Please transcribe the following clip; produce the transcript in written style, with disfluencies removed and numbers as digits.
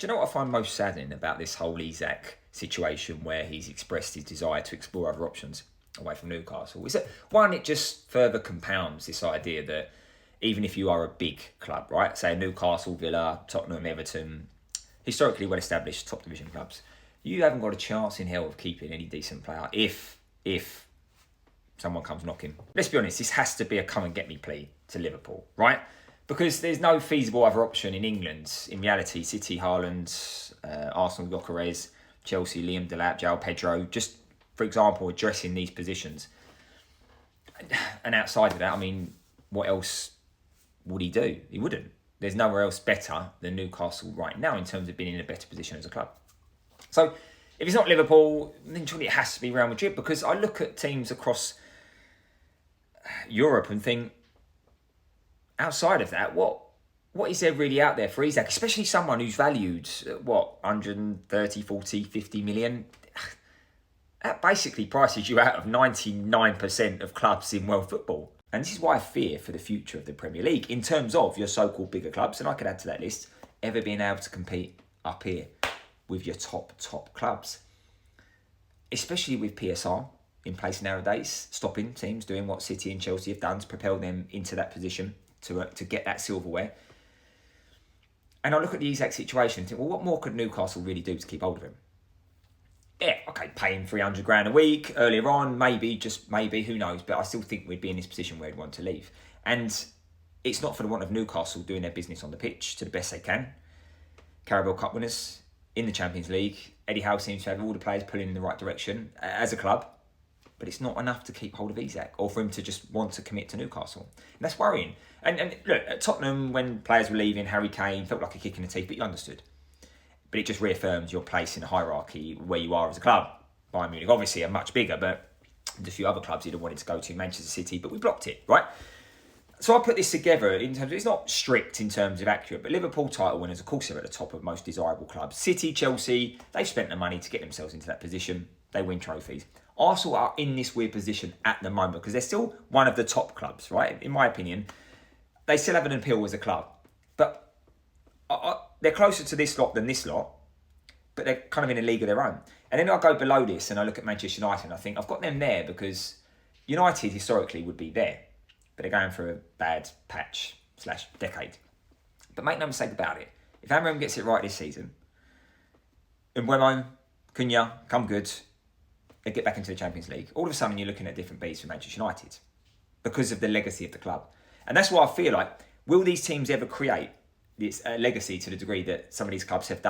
Do you know what I find most saddening about this whole Isak situation where he's expressed his desire to explore other options away from Newcastle? Is that one, it just further compounds this idea that even if you are a big club, right, say Newcastle, Villa, Tottenham, Everton, historically well-established top division clubs, you haven't got a chance in hell of keeping any decent player if someone comes knocking. Let's be honest, this has to be a come and get me plea to Liverpool, right? Because there's no feasible other option in England. In reality, City, Haaland, Arsenal, Gyökeres, Chelsea, Liam Delap, João Pedro, just, for example, addressing these positions. And outside of that, I mean, what else would he do? He wouldn't. There's nowhere else better than Newcastle right now in terms of being in a better position as a club. So if it's not Liverpool, then surely it has to be Real Madrid, because I look at teams across Europe and think, outside of that, what is there really out there for Isak? Especially someone who's valued, 130, 40, 50 million? That basically prices you out of 99% of clubs in world football. And this is why I fear for the future of the Premier League in terms of your so-called bigger clubs, and I could add to that list, ever being able to compete up here with your top clubs. Especially with PSR in place nowadays, stopping teams doing what City and Chelsea have done to propel them into that position to get that silverware. And I look at the Isak situation and think, well, what more could Newcastle really do to keep hold of him? Yeah, okay, pay him 300 grand a week earlier on, maybe, just maybe, who knows, but I still think we'd be in this position where he'd want to leave. And it's not for the want of Newcastle doing their business on the pitch to the best they can. Carabao Cup winners in the Champions League. Eddie Howe seems to have all the players pulling in the right direction as a club, but it's not enough to keep hold of Isak or for him to just want to commit to Newcastle. And that's worrying. And look, at Tottenham, when players were leaving, Harry Kane felt like a kick in the teeth, but you understood. But it just reaffirms your place in the hierarchy where you are as a club. Bayern Munich, obviously, are much bigger, but there's a few other clubs you'd have wanted to go to, Manchester City, but we blocked it, right? So I put this together in terms of, it's not strict in terms of accurate, but Liverpool title winners, of course, they're at the top of most desirable clubs. City, Chelsea, they've spent the money to get themselves into that position. They win trophies. Arsenal are in this weird position at the moment because they're still one of the top clubs, right? In my opinion, they still have an appeal as a club. But they're closer to this lot than this lot, but they're kind of in a league of their own. And then I go below this and I look at Manchester United and I think, I've got them there because United historically would be there, but they're going through a bad patch / decade. But make no mistake about it, if Amorim gets it right this season, Mbeumo, Cunha, come good, they get back into the Champions League, all of a sudden you're looking at different beats for Manchester United because of the legacy of the club. And that's why I feel like, will these teams ever create this legacy to the degree that some of these clubs have done?